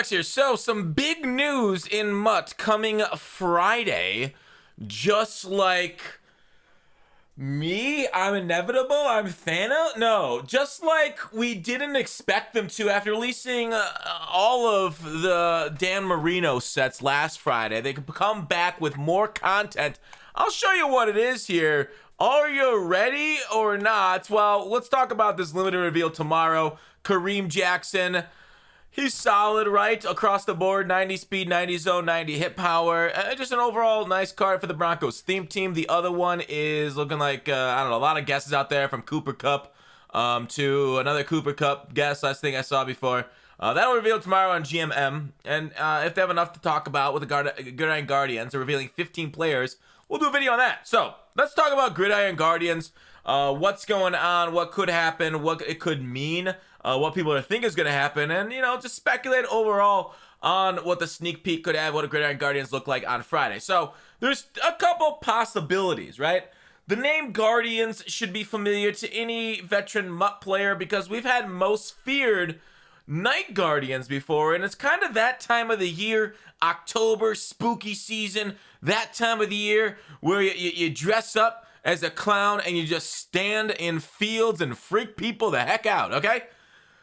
Starbucks here. So, some big news in MUT coming Friday. Just like me, I'm inevitable, I'm Thanos? No, just like we didn't expect them to after releasing all of the Dan Marino sets last Friday. They could come back with more content. I'll show you what it is here. Are you ready or not? Well, let's talk about this limited reveal tomorrow. Kareem Jackson. He's solid, right? Across the board, 90 speed, 90 zone, 90 hit power. Just an overall nice card for the Broncos theme team. The other one is looking like, I don't know, a lot of guesses out there from Cooper Kupp to another Cooper Kupp guess, last thing I saw before. That'll reveal tomorrow on GMM. And if they have enough to talk about with the Gridiron Guardians, they're revealing 15 players, we'll do a video on that. So, let's talk about Gridiron Guardians. What's going on, what could happen, what it could mean, what people are think is going to happen, and, you know, just speculate overall on what the sneak peek could have, what a Gridiron Guardians look like on Friday. So, there's a couple possibilities, right? The name Guardians should be familiar to any veteran MUT player because we've had most feared Night Guardians before, and it's kind of that time of the year, October, spooky season, that time of the year where you dress up as a clown and you just stand in fields and freak people the heck out, okay?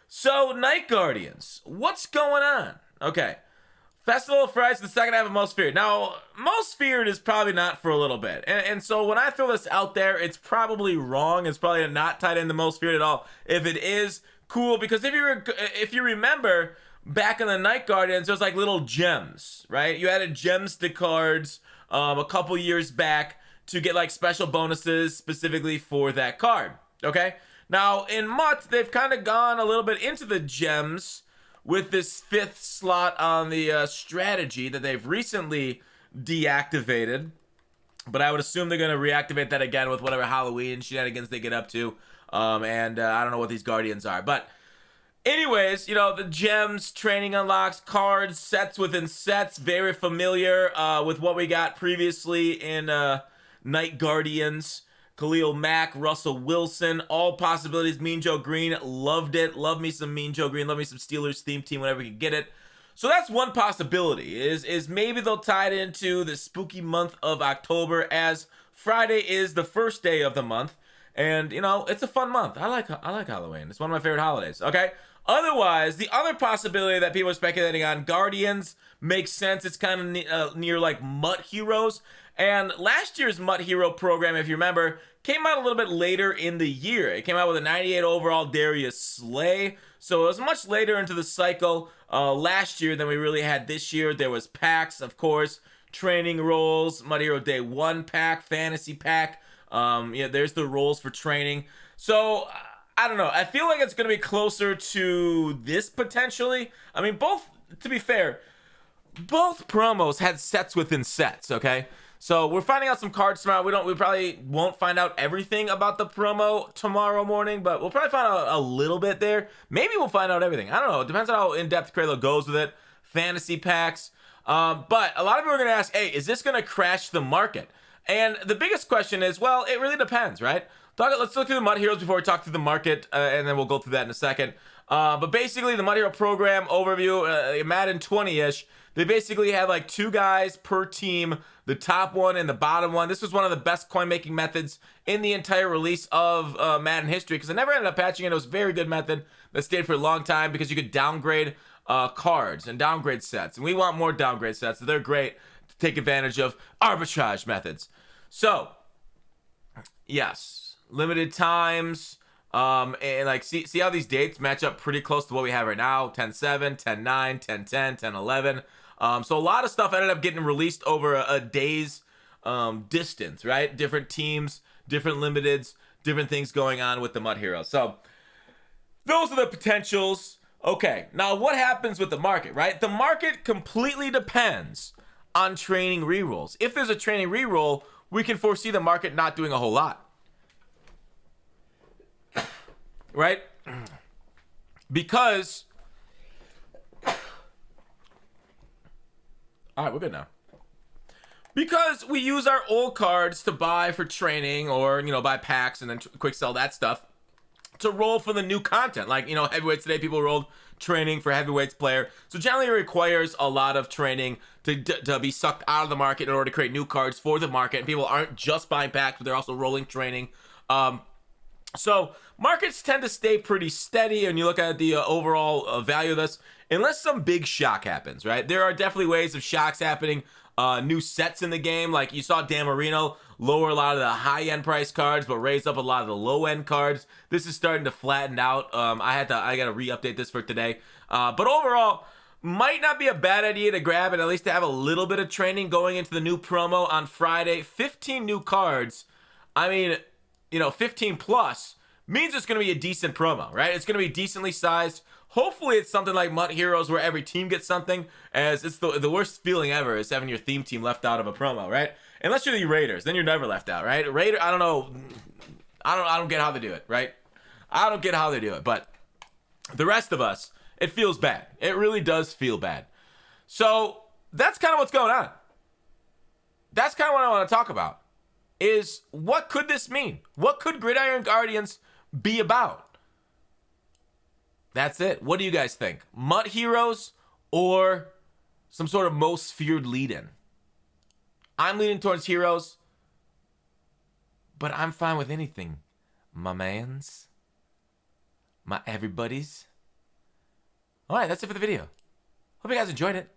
So, Night Guardians, what's going on? Okay, Festival of Frights, the second half of Most Feared. Now, Most Feared is probably not for a little bit, and so when I throw this out there, it's probably wrong. It's probably not tied into Most Feared at all. If it is, cool, because if you remember, back in the Night Guardians, there was like little gems, right? You added gems to cards a couple years back to get like special bonuses specifically for that card, okay? Now, in MUT, they've kind of gone a little bit into the gems with this 5th slot on the strategy that they've recently deactivated. But I would assume they're going to reactivate that again with whatever Halloween shenanigans they get up to. And I don't know what these Guardians are. But anyways, you know, the gems, training unlocks, cards, sets within sets, very familiar with what we got previously in Night Guardians. Khalil Mack, Russell Wilson, all possibilities. Mean Joe Green, loved it. Love me some Mean Joe Green. Love me some Steelers theme team whenever we can get it. So that's one possibility, is maybe they'll tie it into the spooky month of October, as Friday is the first day of the month. And, you know, it's a fun month. I like Halloween. It's one of my favorite holidays, okay? Otherwise, the other possibility that people are speculating on, Guardians, makes sense. It's kind of near like MUT Heroes. And last year's MUT Hero program, if you remember, came out a little bit later in the year. It came out with a 98 overall Darius Slay. So it was much later into the cycle last year than we really had this year. There was packs, of course, training roles, MUT Hero Day 1 pack, fantasy pack. Yeah, there's the roles for training. So, I don't know. I feel like it's going to be closer to this potentially. I mean, both, to be fair, both promos had sets within sets, okay? So we're finding out some cards tomorrow. We probably won't find out everything about the promo tomorrow morning, but we'll probably find out a little bit there. Maybe we'll find out everything. I don't know. It depends on how in-depth Kralo goes with it. Fantasy packs. But a lot of people are going to ask, hey, is this going to crash the market? And the biggest question is, well, it really depends, right? Let's look through the MUT Heroes before we talk through the market, and then we'll go through that in a second. But basically, the MUT Hero program overview, Madden 20-ish, they basically had like 2 guys per team, the top one and the bottom one. This was one of the best coin-making methods in the entire release of Madden history, because I never ended up patching it. It was a very good method that stayed for a long time because you could downgrade cards and downgrade sets. And we want more downgrade sets, so they're great to take advantage of arbitrage methods. So, yes, limited times, and like see how these dates match up pretty close to what we have right now. 10-7, 10-9, 10-10, 10-11. So a lot of stuff ended up getting released over a day's distance, right? Different teams, different limiteds, different things going on with the MUT Heroes. So those are the potentials. Okay, now what happens with the market, right? The market completely depends on training rerolls. If there's a training reroll, we can foresee the market not doing a whole lot, right? Because, all right, we're good now. Because we use our old cards to buy for training, or, you know, buy packs and then quick sell that stuff. to roll for the new content. Like, you know, heavyweights today, people rolled training for heavyweights player. So generally it requires a lot of training to be sucked out of the market in order to create new cards for the market. And people aren't just buying packs, but they're also rolling training. So markets tend to stay pretty steady, and you look at the overall value of this, unless some big shock happens, right? There are definitely ways of shocks happening. New sets in the game, like you saw Dan Marino lower a lot of the high-end price cards, but raise up a lot of the low-end cards. This is starting to flatten out. I gotta re-update this for today. But overall, might not be a bad idea to grab and at least to have a little bit of training going into the new promo on Friday. 15 new cards. I mean, you know, 15 plus means it's going to be a decent promo, right? It's going to be decently sized. Hopefully it's something like MUT Heroes where every team gets something, as it's the worst feeling ever is having your theme team left out of a promo, right? Unless you're the Raiders, then you're never left out, right? Raider, I don't know. I don't get how they do it, right? I don't get how they do it, but the rest of us, it feels bad. It really does feel bad. So that's kind of what's going on. That's kind of what I want to talk about. Is what could this mean? What could Gridiron Guardians be about? That's it. What do you guys think? MUT Heroes or some sort of most feared lead-in? I'm leaning towards Heroes, but I'm fine with anything. My mans. My everybody's. Alright, that's it for the video. Hope you guys enjoyed it.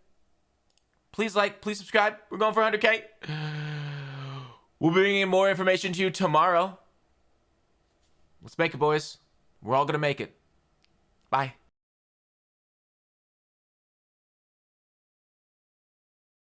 Please like, please subscribe. We're going for 100K. We'll be bringing more information to you tomorrow. Let's make it, boys. We're all going to make it. Bye.